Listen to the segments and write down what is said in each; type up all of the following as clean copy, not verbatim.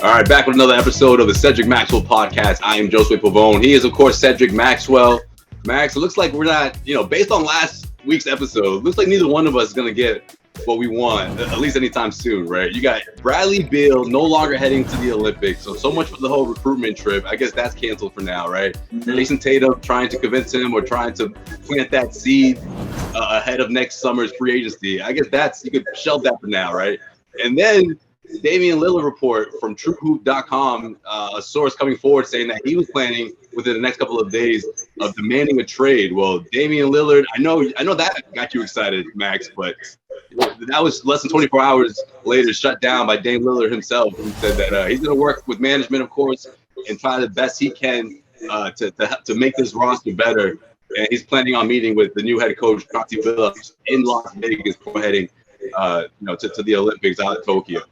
All right, back with another episode of the Cedric Maxwell podcast. I am Josue Pavon. He is, of course, Cedric Maxwell. Max, it looks like we're not, based on last week's episode, looks like neither one of us is going to get what we want, at least anytime soon, right? You got Bradley Beal no longer heading to the Olympics. So much for the whole recruitment trip. I guess that's canceled for now, right? Mm-hmm. Jayson Tatum trying to convince him or trying to plant that seed ahead of next summer's free agency. I guess you could shelve that for now, right? And then Damian Lillard report from TrueHoop.com, a source coming forward saying that he was planning within the next couple of days of demanding a trade. Well, Damian Lillard, I know that got you excited, Max, but that was less than 24 hours later shut down by Dame Lillard himself, who said that he's going to work with management, of course, and try the best he can to make this roster better. And he's planning on meeting with the new head coach, Chauncey Billups, in Las Vegas before heading to the Olympics out of Tokyo.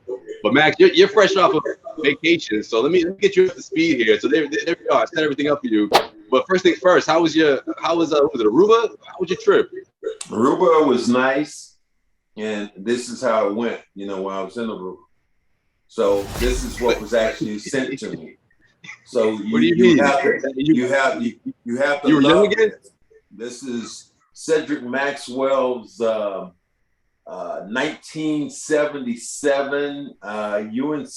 But Max, you're fresh off of vacation, so let me get you up to speed here. So there we go. I set everything up for you. But first things first, was it Aruba? How was your trip? Aruba was nice, and this is how it went. While I was in Aruba. So this is what was actually sent to me. So you have to love this. This is Cedric Maxwell's 1977 UNC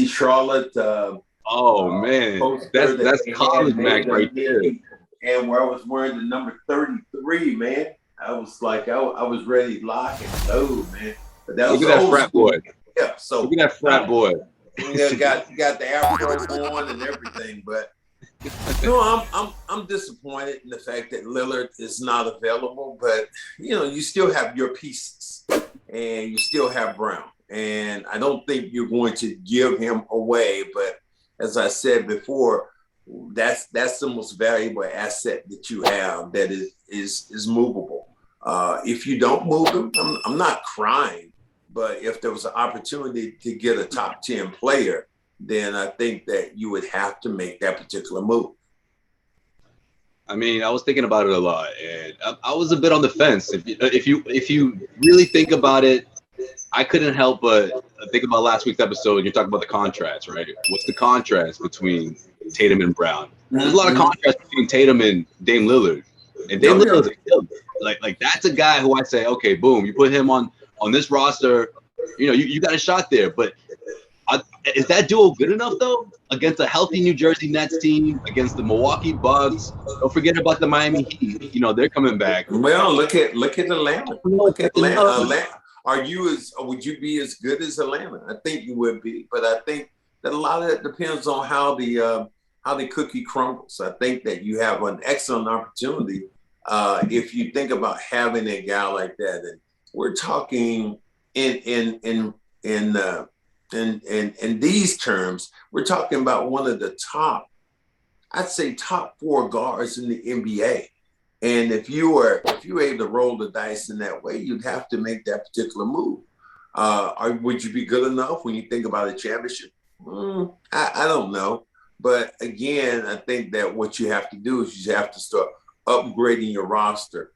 Charlotte. Man, that's college Max right there. And where I was wearing the number 33, man, I was like, I was ready to lock and load, man. But that was look at that frat boy. Yeah, so look at that frat boy. Got the afro on and everything, but. I'm disappointed in the fact that Lillard is not available, but you still have your pieces and you still have Brown, and I don't think you're going to give him away. But as I said before, that's the most valuable asset that you have that is movable. If you don't move him, I'm not crying, but if there was an opportunity to get a top 10 player, then I think that you would have to make that particular move. I mean, I was thinking about it a lot, and I was a bit on the fence. If you really think about it, I couldn't help but think about last week's episode. And you're talking about the contrast, right? What's the contrast between Tatum and Brown? There's a lot of contrast between Tatum and Dame Lillard. And Dame Lillard, like that's a guy who I say, okay, boom, you put him on this roster, you got a shot there, but. Is that duo good enough though against a healthy New Jersey Nets team, against the Milwaukee Bucks? Don't forget about the Miami Heat. They're coming back. Well, look at Atlanta. Look at Atlanta. Would you be as good as Atlanta? I think you would be, but I think that a lot of that depends on how the cookie crumbles. I think that you have an excellent opportunity if you think about having a guy like that. And we're talking in these terms, we're talking about one of the top 4 guards in the NBA. And if you were able to roll the dice in that way, you'd have to make that particular move. Would you be good enough when you think about a championship? I don't know. But again, I think that what you have to do is you have to start upgrading your roster,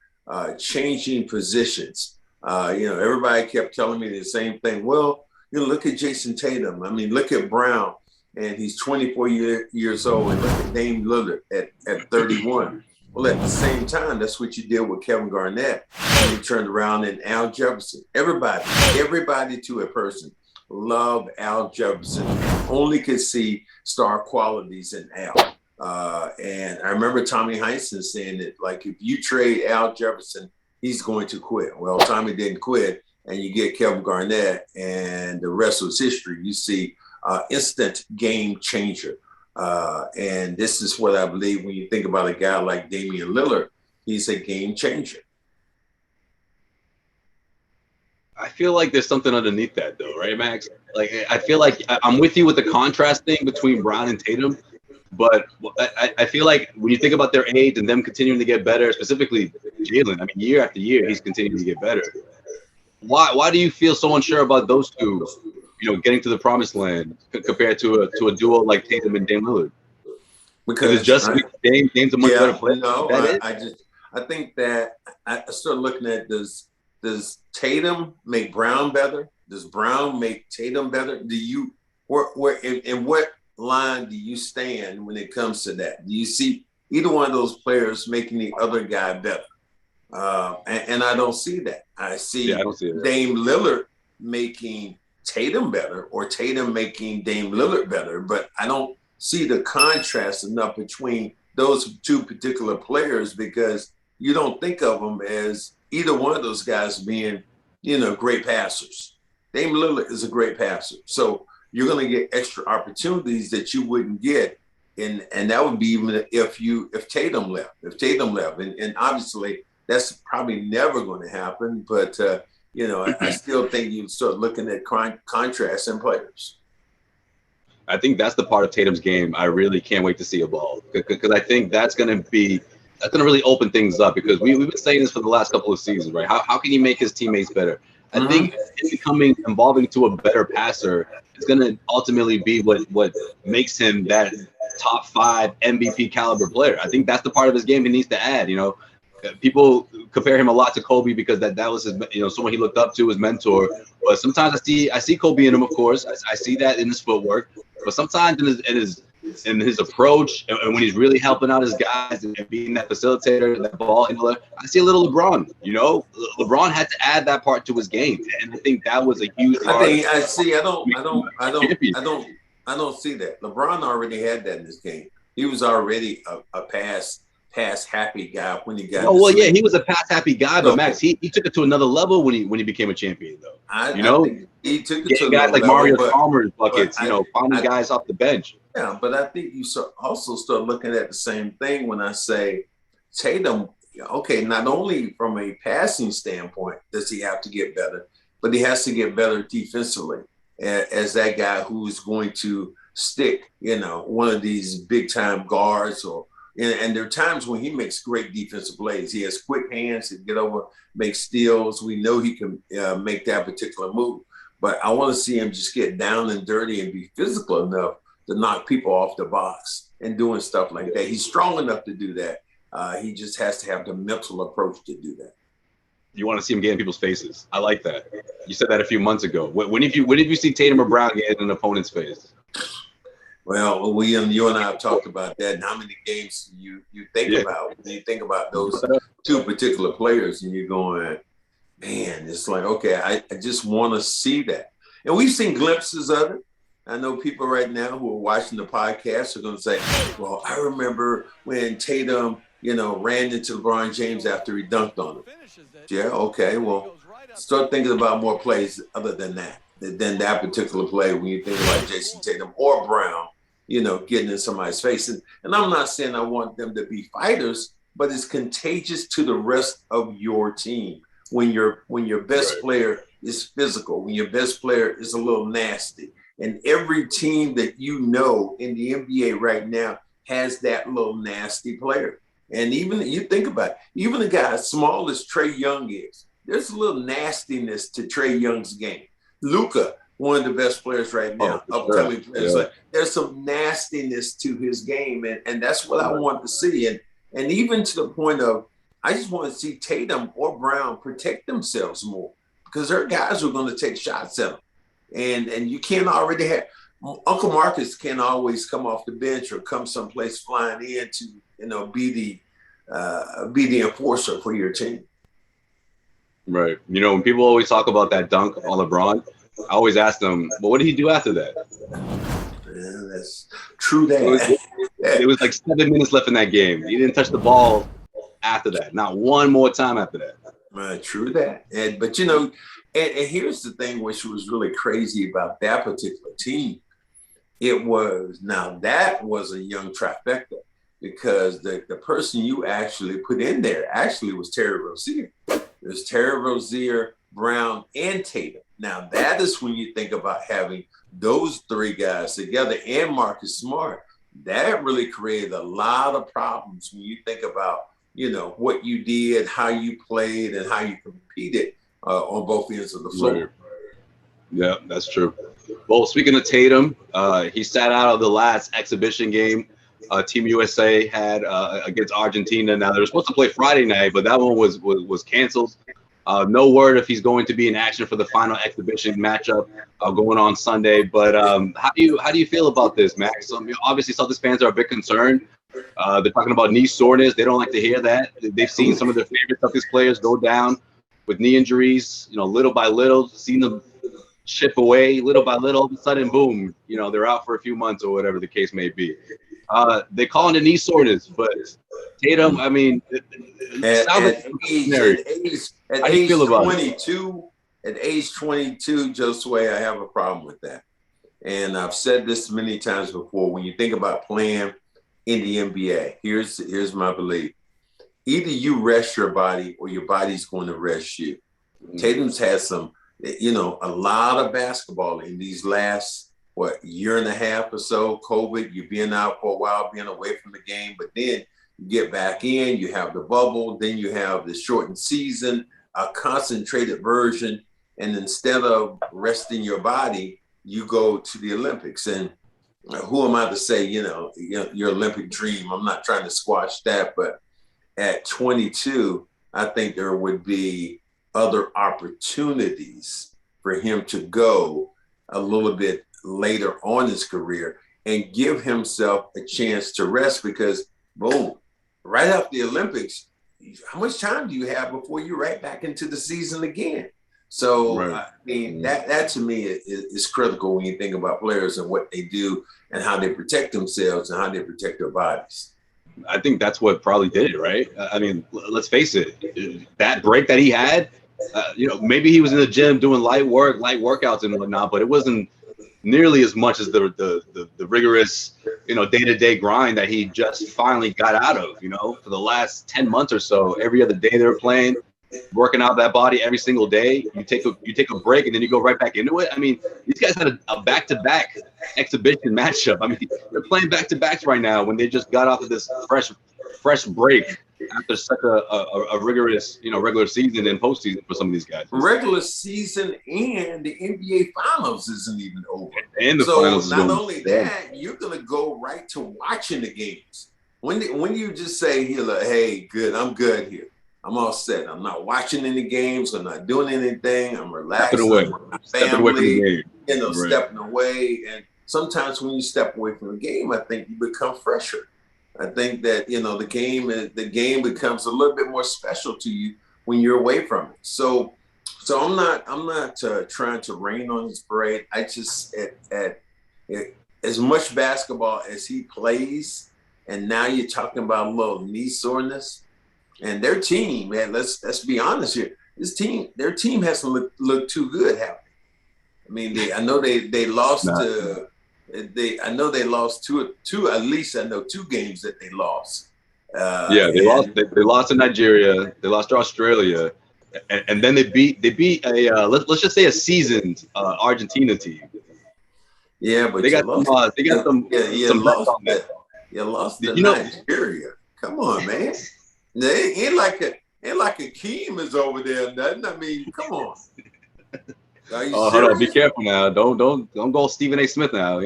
changing positions. Everybody kept telling me the same thing. Well, look at Jayson Tatum. I mean, look at Brown, and he's 24 years old, and look at Dame Lillard at 31. Well, at the same time, that's what you did with Kevin Garnett, and he turned around and Al Jefferson. Everybody to a person loved Al Jefferson, only could see star qualities in Al. And I remember Tommy Heinsohn saying that, like, if you trade Al Jefferson, he's going to quit. Well, Tommy didn't quit. And you get Kevin Garnett, and the rest was history. You see instant game changer. And this is what I believe when you think about a guy like Damian Lillard, he's a game changer. I feel like there's something underneath that, though, right, Max? Like, I feel like I'm with you with the contrast thing between Brown and Tatum, but I feel like when you think about their age and them continuing to get better, specifically Jalen, I mean, year after year, he's continuing to get better. Why do you feel so unsure about those two, getting to the promised land compared to a duo like Tatum and Dame Lillard? Because it's just Dame's a much better player. No, I think that I started looking at does Tatum make Brown better? Does Brown make Tatum better? Do you in what line do you stand when it comes to that? Do you see either one of those players making the other guy better? And I don't see that. I see, I don't see Dame Lillard making Tatum better, or Tatum making Dame Lillard better, but I don't see the contrast enough between those two particular players, because you don't think of them as either one of those guys being, great passers. Dame Lillard is a great passer. So you're going to get extra opportunities that you wouldn't get. And that would be even if Tatum left. And obviously that's probably never going to happen. But, I still think you start looking at contrast in players. I think that's the part of Tatum's game I really can't wait to see evolve, because I think that's going to really open things up, because we've been saying this for the last couple of seasons, right? How can he make his teammates better? I think evolving to a better passer is going to ultimately be what makes him that top 5 MVP caliber player. I think that's the part of his game he needs to add. People compare him a lot to Kobe because that was his, someone he looked up to, his mentor. But sometimes I see Kobe in him, of course. I see that in his footwork. But sometimes in his approach, and when he's really helping out his guys and being that facilitator, that ball handler, I see a little LeBron. LeBron had to add that part to his game, and I think that was a huge part. I don't see that. LeBron already had that in his game. He was already a pass happy guy when he got. Oh well, yeah, he was a pass happy guy, but Max, he took it to another level when he became a champion, though. I think he took it to guys like level, Mario Chalmers buckets, finding guys off the bench. Yeah, but I think you also start looking at the same thing when I say Tatum. Okay, not only from a passing standpoint does he have to get better, but he has to get better defensively as that guy who is going to stick, one of these big time guards and there are times when he makes great defensive plays. He has quick hands to get over, make steals. We know he can make that particular move. But I want to see him just get down and dirty and be physical enough to knock people off the box and doing stuff like that. He's strong enough to do that. He just has to have the mental approach to do that. You want to see him get in people's faces. I like that. You said that a few months ago. When have you seen Tatum or Brown get in an opponent's face? Well, William, you and I have talked about that. And how many games you think about when you think about those two particular players, and you're going, man, it's like, okay, I just want to see that. And we've seen glimpses of it. I know people right now who are watching the podcast are going to say, well, I remember when Tatum, ran into LeBron James after he dunked on him. Yeah, okay, well, start thinking about more plays other than that particular play when you think about Jason Tatum or Brown, getting in somebody's face. And I'm not saying I want them to be fighters, but it's contagious to the rest of your team when your best player is physical, when your best player is a little nasty. And every team that in the NBA right now has that little nasty player. And even you think about it, even a guy as small as Trae Young is, there's a little nastiness to Trae Young's game. Luka, one of the best players right now, upcoming players. Yeah. Like, there's some nastiness to his game, and that's what I want to see. And even to the point of, I just want to see Tatum or Brown protect themselves more, because their guys are going to take shots at them. And you can't already have Uncle Marcus can't always come off the bench or come someplace flying in to be the enforcer for your team. Right. When people always talk about that dunk on LeBron, I always ask them, well, what did he do after that? Yeah, that's true. It was like 7 minutes left in that game. He didn't touch the ball after that. Not one more time after that. True that. But and here's the thing, which was really crazy about that particular team. That was a young trifecta, because the person you actually put in there actually was Terry Rozier. There's Terry Rozier, Brown, and Tatum. Now, that is when you think about having those three guys together and Marcus Smart. That really created a lot of problems when you think about, what you did, how you played, and how you competed on both ends of the floor. Right. Yeah, that's true. Well, speaking of Tatum, he sat out of the last exhibition game Team USA had against Argentina. Now, they were supposed to play Friday night, but that one was canceled. No word if he's going to be in action for the final exhibition matchup going on Sunday. But how do you feel about this, Max? Obviously, Celtics fans are a bit concerned. They're talking about knee soreness. They don't like to hear that. They've seen some of their favorite Celtics players go down with knee injuries. Little by little, seen them chip away, little by little. All of a sudden, boom! They're out for a few months or whatever the case may be. They call it knee soreness, but Tatum, I mean, it sounds like at age 22, at age 22, Josue, I have a problem with that. And I've said this many times before. When you think about playing in the NBA, here's my belief. Either you rest your body or your body's going to rest you. Tatum's had some, a lot of basketball in these last, year and a half or so. COVID, you've been out for a while, being away from the game, but then you get back in, you have the bubble, then you have the shortened season, a concentrated version. And instead of resting your body, you go to the Olympics. And who am I to say, your Olympic dream? I'm not trying to squash that, but at 22, I think there would be other opportunities for him to go a little bit later on his career and give himself a chance to rest, because boom, right after the Olympics, how much time do you have before you're right back into the season again? So, right. I mean, that to me is critical when you think about players and what they do and how they protect themselves and how they protect their bodies. I think that's what probably did it, right? I mean, let's face it, that break that he had, maybe he was in the gym doing light workouts and whatnot, but it wasn't nearly as much as the rigorous, day-to-day grind that he just finally got out of, for the last 10 months or so. Every other day they were playing, working out that body every single day. You take a break and then you go right back into it. I mean, these guys had a back-to-back exhibition matchup. I mean, they're playing back-to-backs right now when they just got off of this fresh break after such a rigorous, regular season and postseason for some of these guys. Regular season and the NBA Finals isn't even over. And the finals. Not only that, you're gonna go right to watching the games. When you just say, hey, good, I'm good here. I'm all set. I'm not watching any games. I'm not doing anything. I'm relaxing. Stepping away from the game. Stepping away. And sometimes when you step away from the game, I think you become fresher. I think that, the game becomes a little bit more special to you when you're away from it. So I'm not trying to rain on his parade. I just, at as much basketball as he plays, and now you're talking about a little knee soreness, and their team, man, let's be honest here. Their team hasn't looked too good, have they? I mean, I know they lost to. I know they lost two. At least I know 2 games that they lost. They lost to Nigeria. They lost to Australia, and then they beat a let's just say a seasoned Argentina team. Yeah, but they got some. You lost to Nigeria. Come on, man. They ain't like Akeem is over there. Nothing. I mean, come on. Hold on, be careful now. Don't go Stephen A. Smith now.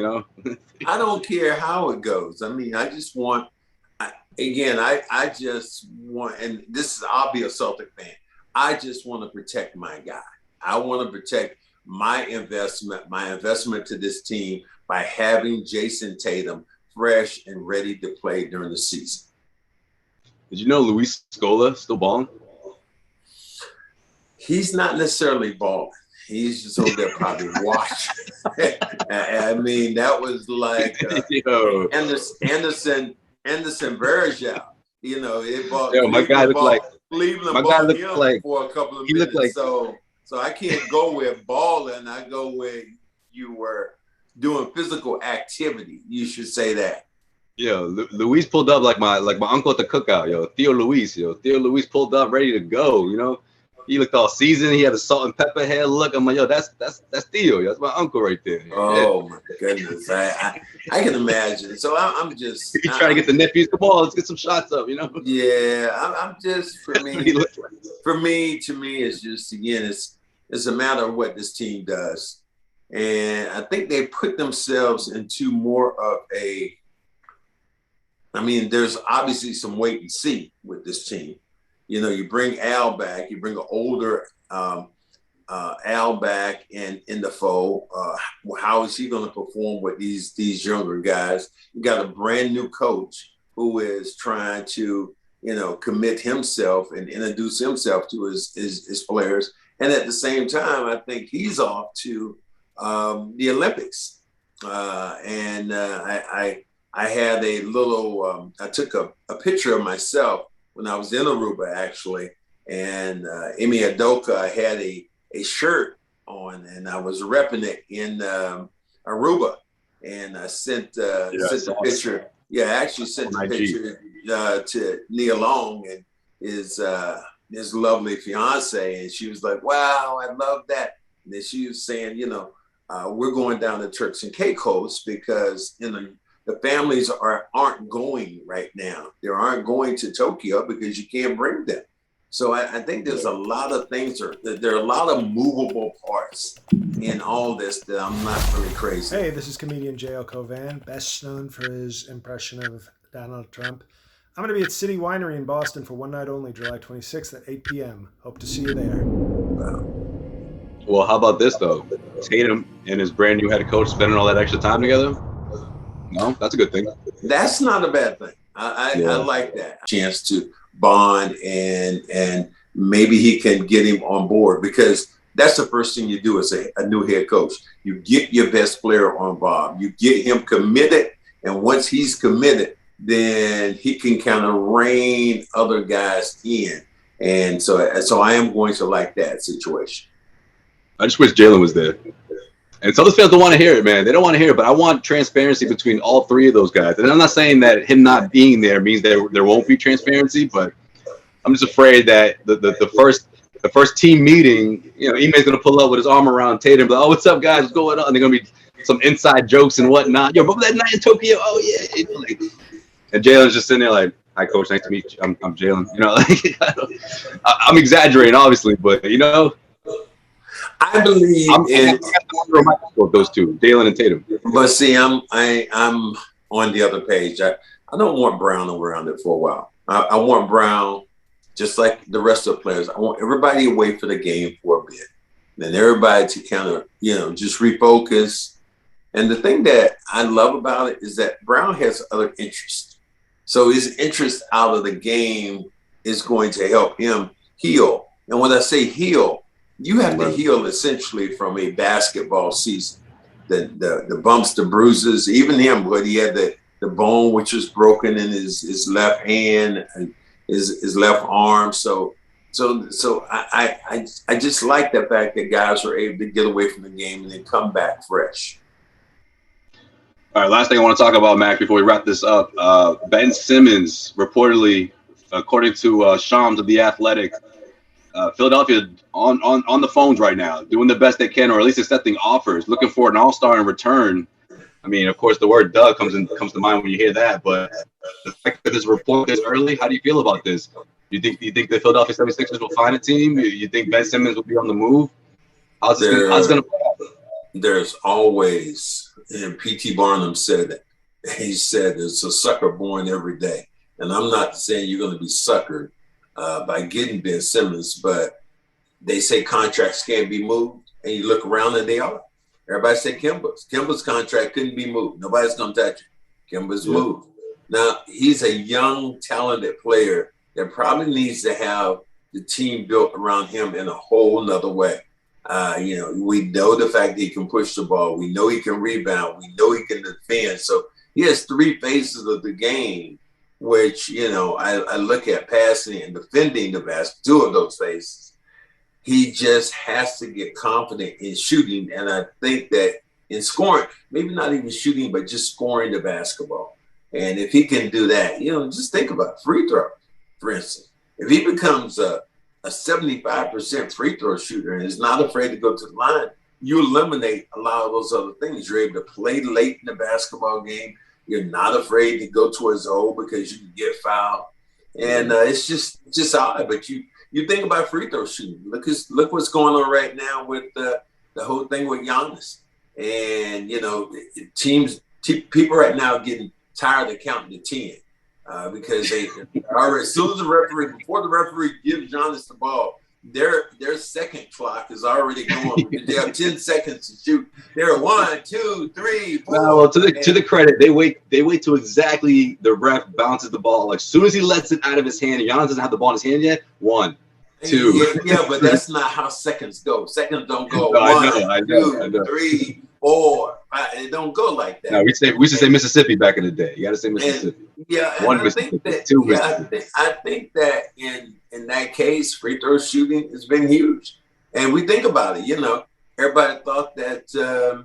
I don't care how it goes. I mean, I just want. I just want, and I'll be a Celtic fan. I just want to protect my guy. I want to protect my investment to this team by having Jason Tatum fresh and ready to play during the season. Did you know Luis Scola still balling? He's not necessarily balling. He's just over there probably watching. I mean, that was like Anderson Varejao. My guy looked like Cleveland balled him for a couple of minutes. So I can't go with balling. I go where you were doing physical activity. You should say that. Luis pulled up like my uncle at the cookout. Theo Luis pulled up ready to go. He looked all seasoned. He had a salt and pepper hair look. I'm like, that's Theo. That's my uncle right there. Oh my goodness, I can imagine. So I'm just trying to get the nephews. Come on, let's get some shots up. Yeah, I'm just to me, it's just it's a matter of what this team does, and I think they put themselves into more of a. I mean, there's obviously some wait and see with this team. You know, you bring Al back, you bring an older Al back in the fold. How is he going to perform with these younger guys? You got a brand new coach who is trying to, you know, commit himself and introduce himself to his players. And at the same time, I think he's off to the Olympics. I had a little, I took a picture of myself when I was in Aruba, actually. And Emi Adoka had a shirt on, and I was repping it in Aruba. And I sent the picture. Yeah, I actually sent the picture to Nia Long and his lovely fiance, and she was like, "Wow, I love that." And then she was saying, you know, we're going down to Turks and Caicos because, you know, the families aren't going right now. They aren't going to Tokyo because you can't bring them. So I think there's a lot of things, there are a lot of movable parts in all this that I'm not really crazy. Hey, this is comedian Josue Pavon, best known for his impression of Donald Trump. I'm going to be at City Winery in Boston for one night only, July 26th at 8 p.m. Hope to see you there. Well, how about this, though? Tatum and his brand new head coach spending all that extra time together? No, that's a good thing. That's not a bad thing. I like that. Chance to bond and maybe he can get him on board, because that's the first thing you do as a new head coach. You get your best player on Bob. You get him committed, and once he's committed, then he can kind of rein other guys in. And so I am going to like that situation. I just wish Jalen was there. And Celtics fans don't want to hear it, man. They don't want to hear it, but I want transparency between all three of those guys. And I'm not saying that him not being there means there won't be transparency, but I'm just afraid that the first team meeting, you know, Ime's going to pull up with his arm around Tatum, like, "Oh, what's up, guys? What's going on?" And they're going to be some inside jokes and whatnot. Yo, remember that night in Tokyo? Oh, yeah. And Jalen's just sitting there like, "Hi, coach. Nice to meet you. I'm Jalen." You know, like, I'm exaggerating, obviously, but, you know, I believe in those two, Jalen and Tatum. But see, I'm on the other page. I don't want Brown around it for a while. I want Brown, just like the rest of the players. I want everybody away for the game for a bit. Then everybody to kind of, you know, just refocus. And the thing that I love about it is that Brown has other interests. So his interest out of the game is going to help him heal. And when I say heal, you have to heal essentially from a basketball season. The bumps, the bruises, even him, but he had the bone which was broken in his left hand and his left arm. So I just like the fact that guys are able to get away from the game and then come back fresh. All right, last thing I want to talk about, Mac, before we wrap this up. Ben Simmons reportedly, according to Shams of The Athletic, Philadelphia on the phones right now, doing the best they can, or at least accepting offers, looking for an all-star in return. I mean, of course, the word "duh" comes to mind when you hear that. But the fact that this report this early, how do you feel about this? Do you think the Philadelphia 76ers will find a team? You think Ben Simmons will be on the move? How's it going to play out? There's always, and P.T. Barnum said it. He said there's a sucker born every day, and I'm not saying you're going to be suckered by getting Ben Simmons, but they say contracts can't be moved, and you look around and they are. Everybody say Kemba's contract couldn't be moved. Nobody's going to touch it. Kemba's moved. Now, he's a young, talented player that probably needs to have the team built around him in a whole nother way. You know, we know the fact that he can push the ball. We know he can rebound. We know he can defend. So he has three phases of the game, which, you know, I look at passing and defending the best, two of those phases. He just has to get confident in shooting. And I think that in scoring, maybe not even shooting, but just scoring the basketball. And if he can do that, you know, just think about free throw, for instance. If he becomes a 75% free throw shooter and is not afraid to go to the line, you eliminate a lot of those other things. You're able to play late in the basketball game. You're not afraid to go towards the hole because you can get fouled. And it's just odd. But you think about free throw shooting. Look what's going on right now with the whole thing with Giannis. And, you know, people right now are getting tired of counting to 10. because they already, as soon as before the referee gives Giannis the ball, their second clock is already going. They have 10 seconds to shoot. They're 1, 2, 3, 4. No, well, to the credit, they wait till exactly the ref bounces the ball. Like, as soon as he lets it out of his hand, Giannis doesn't have the ball in his hand yet. 1, 2. Yeah, but that's not how seconds go. Seconds don't go No, 1, 2, 3, 4. It don't go like that. No, we should say Mississippi back in the day. You got to say Mississippi. And 1 Mississippi, 2 Mississippi. I think that in that case, free throw shooting has been huge. And we think about it, everybody thought that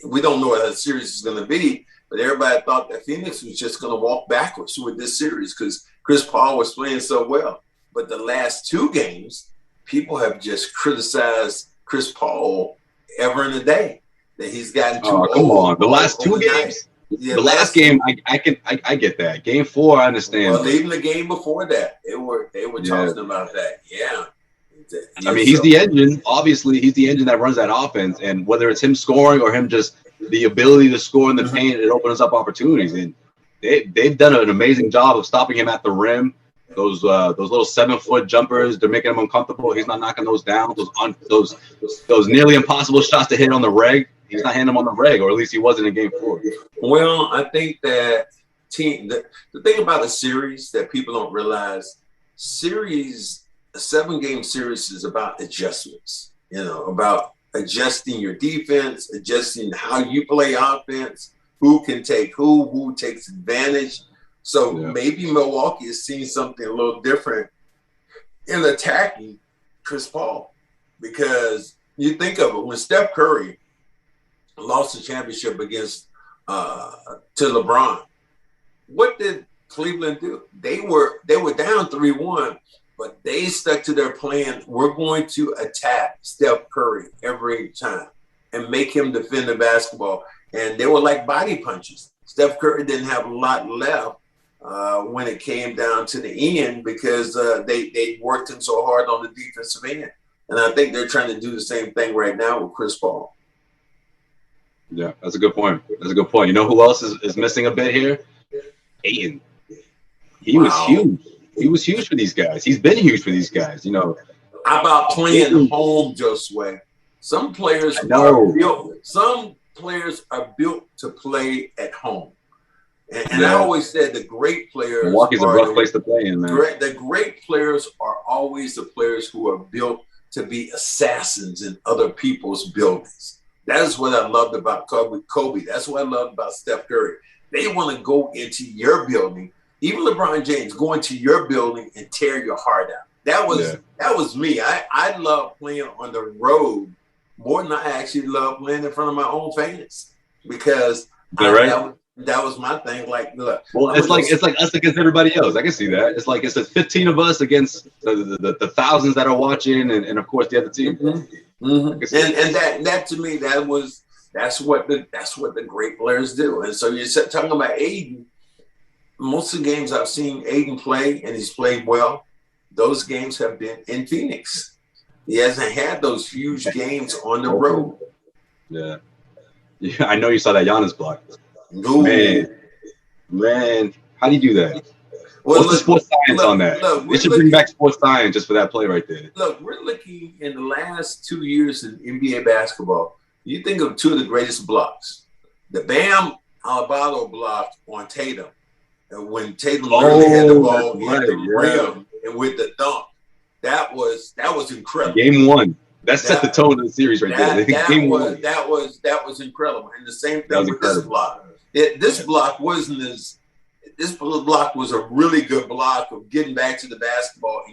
we don't know what the series is going to be, but everybody thought that Phoenix was just going to walk backwards with this series because Chris Paul was playing so well. But the last 2 games, people have just criticized Chris Paul ever in a day that he's gotten too old. Come on, the last 2 games. Yeah, the last game, I get that. Game 4, I understand. Well, even the game before that, they were talking about that. Yeah. I mean, he's the engine. Obviously, he's the engine that runs that offense. And whether it's him scoring or him just the ability to score in the paint, it opens up opportunities. And they've done an amazing job of stopping him at the rim. Those little 7-foot jumpers, they're making him uncomfortable. He's not knocking those down. Those nearly impossible shots to hit on the reg. He's not hitting them on the reg, or at least he wasn't in game 4. Well, I think that the thing about a series that people don't realize, a 7-game series is about adjustments, about adjusting your defense, adjusting how you play offense, who can take who takes advantage. So maybe Milwaukee has seen something a little different in attacking Chris Paul, because you think of it, when Steph Curry lost the championship against to LeBron, what did Cleveland do? They were down 3-1, but they stuck to their plan. We're going to attack Steph Curry every time and make him defend the basketball. And they were like body punches. Steph Curry didn't have a lot left when it came down to the end because they worked him so hard on the defensive end. And I think they're trying to do the same thing right now with Chris Paul. Yeah, that's a good point. You know who else is missing a bit here? Ayton. He was huge. He was huge for these guys. He's been huge for these guys, How about playing home, Josue? Some players are built to play at home. And I always said the great players. Milwaukee's a rough place to play in, man. The great players are always the players who are built to be assassins in other people's buildings. That is what I loved about Kobe. That's what I loved about Steph Curry. They want to go into your building. Even LeBron James, go into your building and tear your heart out. That was me. I love playing on the road more than I actually love playing in front of my own fans, because that was my thing. Like, look. Well, it's like us against everybody else. I can see that. It's like it's 15 of us against the thousands that are watching, and of course the other team. Mm-hmm. Mm-hmm. And that to me, that's what the great players do. And so you're talking about Ayton. Most of the games I've seen Ayton play, and he's played well, those games have been in Phoenix. He hasn't had those huge games on the road. Yeah, I know you saw that Giannis block. No. Man, how do you do that? Well, What's the sports science on that? They should bring back sports science just for that play right there. Look, we're looking in the last 2 years in NBA basketball. You think of 2 of the greatest blocks. The Bam Adebayo block on Tatum. When Tatum really had the ball in the rim and with the dunk. That was incredible. Game 1. That set the tone of the series right there. Game 1. That was incredible. And the same thing with this block. This block was a really good block of getting back to the basketball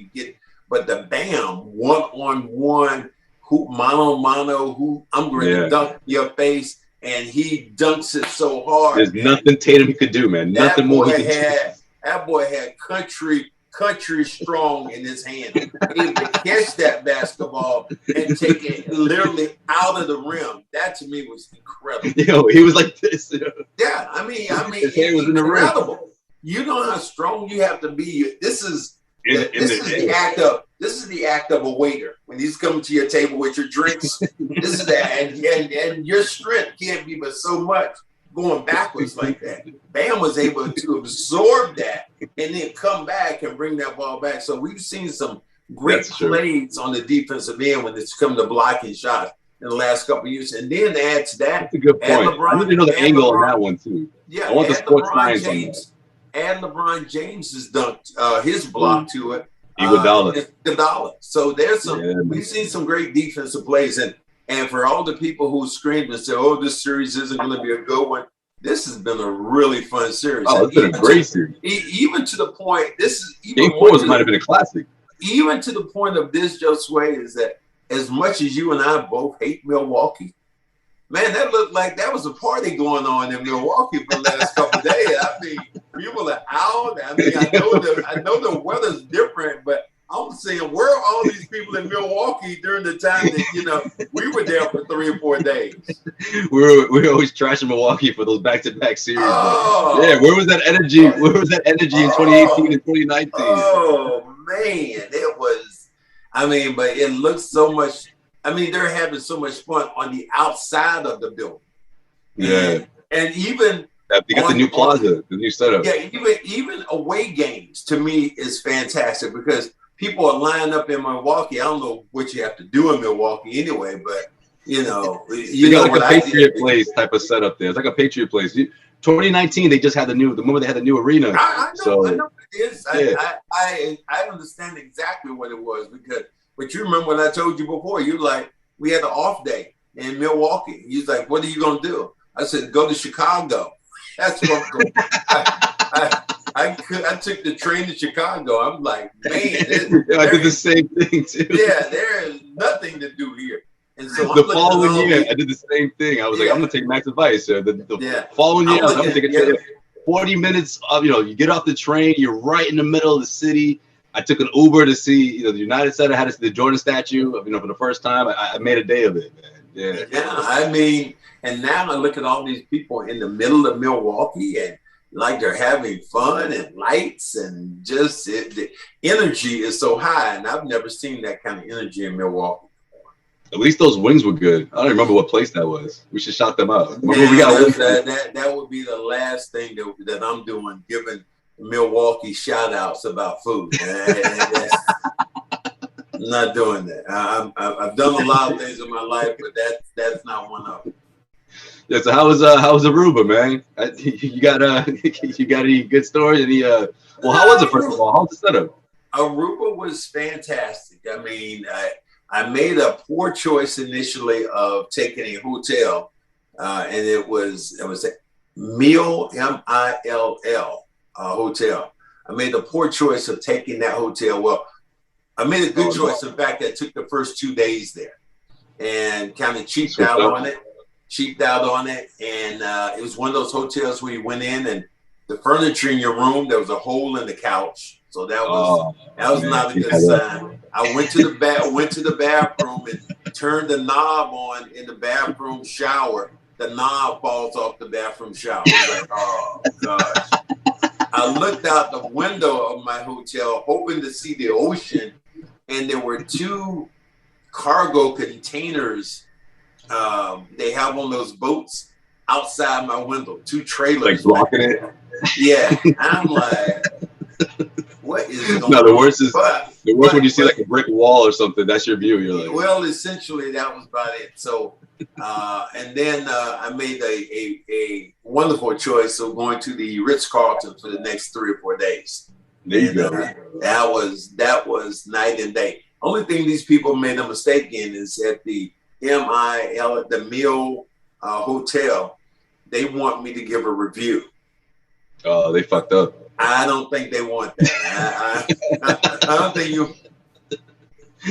but the Bam one-on-one, mano, I'm going to dunk your face, and he dunks it so hard. There's nothing Tatum could do, man. Nothing more he could do. That boy had country strong in his hand. Able to catch that basketball and take it literally out of the rim. That to me was incredible. Yo, he was like this. Yeah, I mean, his hand was in the rim. You know how strong you have to be. This is the act of a waiter when he's coming to your table with your drinks. This is that, and your strength can't be but so much. going backwards like that. Bam was able to absorb that and then come back and bring that ball back. So we've seen some great plays on the defensive end when it's come to blocking shots in the last couple of years. And then add to that, that's a good point. I need to know the angle on that one too. Yeah, I want the sports science on that. Add LeBron James's dunk, his block to it. Iguodala. So there's some. We've seen some great defensive plays, and for all the people who screamed and said, "Oh, this series isn't going to be a good one," this has been a really fun series. Oh, it's been a great series. Even to the point, this is even Game 4 might have been a classic. Even to the point of this, Josue, is that as much as you and I both hate Milwaukee, man, that looked like that was a party going on in Milwaukee for the last couple of days. I mean, people are out. I mean, I know the weather's different, but I'm saying, where are all these people in Milwaukee during the time that we were there for 3 or 4 days? We're always trashing Milwaukee for those back-to-back series. Oh, yeah, where was that energy? Where was that energy in 2018 and 2019? Oh man, it was. I mean, but it looks so much. I mean, they're having so much fun on the outside of the building. Yeah, and even they got the new plaza, the new setup. Yeah, even away games to me is fantastic because people are lining up in Milwaukee. I don't know what you have to do in Milwaukee anyway, but you know like a Patriot Place type of setup there. It's like a Patriot Place. 2019, they just had the moment they had the new arena. I know what it is. Yeah. I understand exactly what it was but you remember when I told you before, you like, we had an off day in Milwaukee. He's like, what are you going to do? I said, go to Chicago. That's what I'm going. I took the train to Chicago. I'm like, man. I did the same thing too. Yeah, there is nothing to do here. And so the following year, I did the same thing. I was like, I'm going to take Mac's advice. The following year, I'm going to take it 40 minutes of, you get off the train, you're right in the middle of the city. I took an Uber to see, the United Center. I had to see the Jordan statue, for the first time. I made a day of it, man. Yeah. Yeah, I mean, and now I look at all these people in the middle of Milwaukee and like they're having fun and lights and just the energy is so high. And I've never seen that kind of energy in Milwaukee. At least those wings were good. I don't remember what place that was. We should shout them out. That would be the last thing that I'm doing, giving Milwaukee shout outs about food. I'm not doing that. I've done a lot of things in my life, but that's not one of them. Yeah, so how was Aruba, man? You got any good stories? Any how was it, first of all? How was the setup? Aruba was fantastic. I mean, I made a poor choice initially of taking a hotel, and it was a Mill, M-I-L-L hotel. I made a poor choice of taking that hotel. Well, I made a good choice. In fact, I took the first 2 days there and kind of cheaped out on it. And it was one of those hotels where you went in and the furniture in your room, there was a hole in the couch. So that was not a good sign. I went to the bathroom and turned the knob on in the bathroom shower. The knob falls off the bathroom shower. I was like, oh gosh. I looked out the window of my hotel hoping to see the ocean, and there were 2 cargo containers they have on those boats outside my window, 2 trailers. Like blocking it? Yeah. I'm like, what is going on? No, the worst is when you see like a brick wall or something. That's your view. You're like, well, essentially that was about it. So, and then I made a wonderful choice of going to the Ritz-Carlton for the next 3 or 4 days. There you go. That was night and day. Only thing these people made a mistake in is at the MIL, the Mill Hotel, they want me to give a review. Oh, they fucked up. I don't think they want that. I don't think you.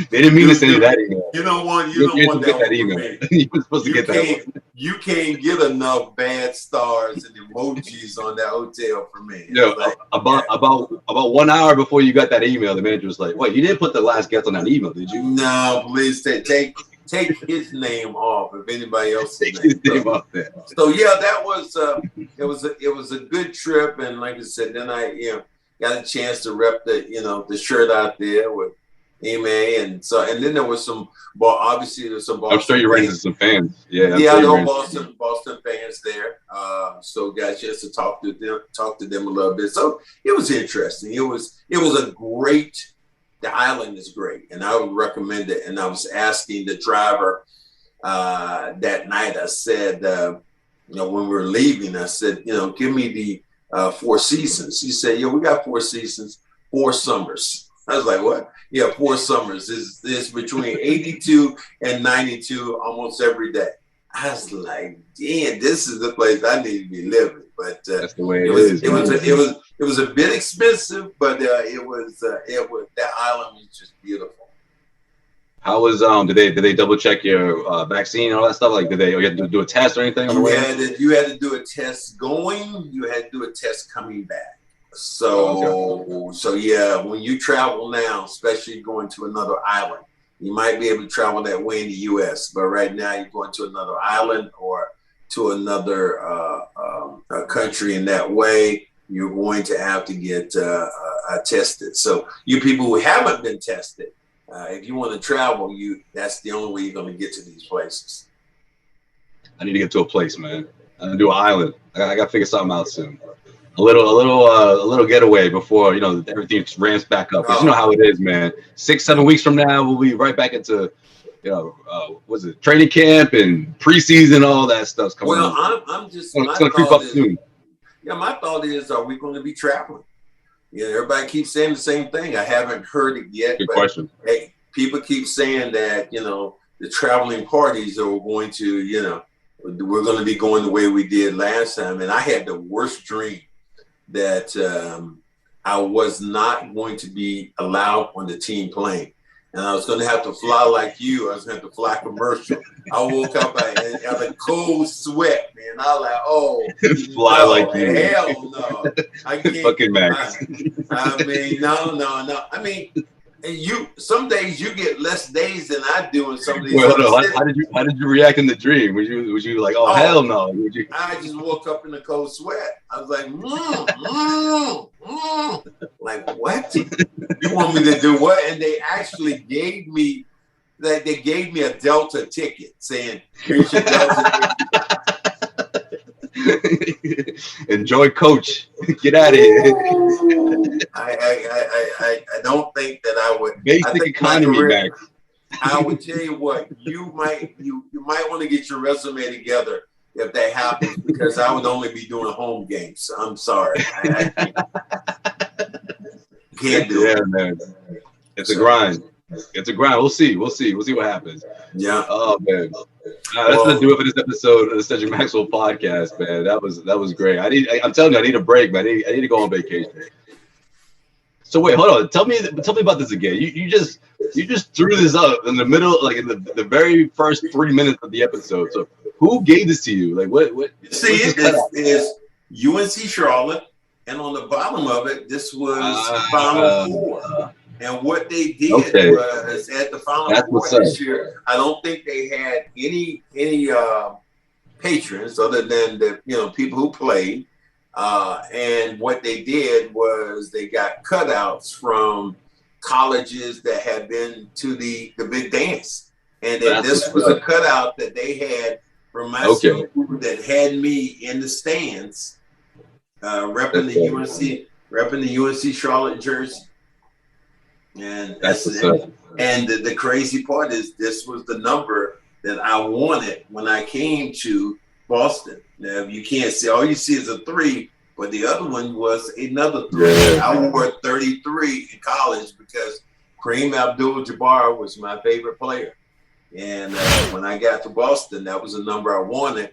They didn't mean to send you that email. You don't want that email. You were supposed to get that one. You can't get enough bad stars and emojis on that hotel for me. Yeah, like, about 1 hour before you got that email, the manager was like, "Wait, you didn't put the last guest on that email, did you?" No, please take his name off. If anybody else take his name off there. So yeah, that was it was a good trip, and like I said, then I got a chance to rep the shirt out there with Ime, and then there was some. Well, obviously there's some Boston. I'm sure you ran into some fans. Yeah, I know Boston fans there. So got a chance to talk to them a little bit. So it was interesting. It was a great. The island is great, and I would recommend it. And I was asking the driver that night. I said, when we were leaving, I said, give me the 4 seasons. He said, we got 4 seasons, 4 summers. I was like, what? Yeah, 4 summers. Is between 82 and 92 almost every day. I was like, damn, this is the place I need to be living. But that's the way it is. It was a bit expensive, but the island was just beautiful. How was did they double check your vaccine and all that stuff? Like, you had to do a test or anything on the way? You had to do a test going. You had to do a test coming back. So yeah, when you travel now, especially going to another island, you might be able to travel that way in the U.S. But right now, you're going to another island or to another country in that way, you're going to have to get tested. So you people who haven't been tested, if you want to travel, that's the only way you're going to get to these places. I need to get to a place, man. I'm gonna do an island. I got to figure something out soon. A little getaway before everything ramps back up. 'Cause you know how it is, man. 6-7 weeks from now, we'll be right back into what's it, training camp and preseason, all that stuff's coming. Well, I'm just. It's gonna creep up soon. Yeah, my thought is, are we going to be traveling? Everybody keeps saying the same thing. I haven't heard it yet. Good question. Hey, people keep saying that the traveling parties are going to we're going to be going the way we did last time, and I had the worst dream that I was not going to be allowed on the team plane. And I was going to have to fly like you. I was going to have to fly commercial. I woke up in a cold sweat, man. I was like, oh, fly like you. Hell no. I can't. Fucking Max. I mean, no. I mean, some days you get less days than I do in some of these. Well, how did you react in the dream? Was you like, oh hell no? I just woke up in a cold sweat. I was like, like what? You want me to do what? And they actually gave me a Delta ticket saying, here's your Delta ticket. Enjoy, coach. Get out of here. I don't think that I would. Basic economy, Max. I would tell you what, you might want to get your resume together if that happens, because I would only be doing home games. I'm sorry. I can't do it. Man. It's a grind. We'll see what happens. Yeah. Oh man. That's gonna do it for this episode of the Cedric Maxwell podcast, man. That was great. I'm telling you, I need a break, man. I need to go on vacation. So wait, hold on. Tell me about this again. You just threw this up in the middle, like in the very first 3 minutes of the episode. So who gave this to you? Like what? See, it is UNC Charlotte, and on the bottom of it, this was Final Four. And what they did was at the Final Four this year, I don't think they had any patrons other than the people who played. And what they did was they got cutouts from colleges that had been to the big dance. And then this was a cutout that they had from my school that had me in the stands repping the UNC Charlotte jersey. And the crazy part is this was the number that I wanted when I came to Boston. Now you can't see, all you see is a 3, but the other one was another 3. Yeah. I wore 33 in college because Kareem Abdul-Jabbar was my favorite player. And when I got to Boston, that was the number I wanted.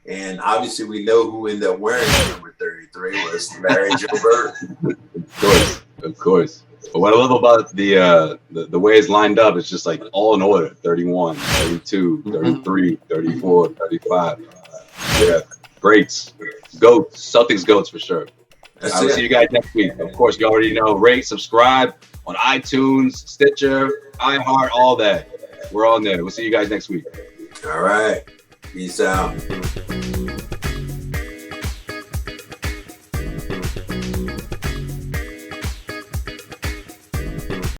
And obviously we know who ended up wearing number 33 was Larry Joe Bird. Of course. But what I love about the way it's lined up, it's just like all in order: 31, 32, 33, 34, 35. Yeah, greats, goats, Celtics goats for sure. I will see you guys next week. Of course, you already know. Rate, subscribe on iTunes, Stitcher, iHeart, all that. We're on there. We'll see you guys next week. All right. Peace out.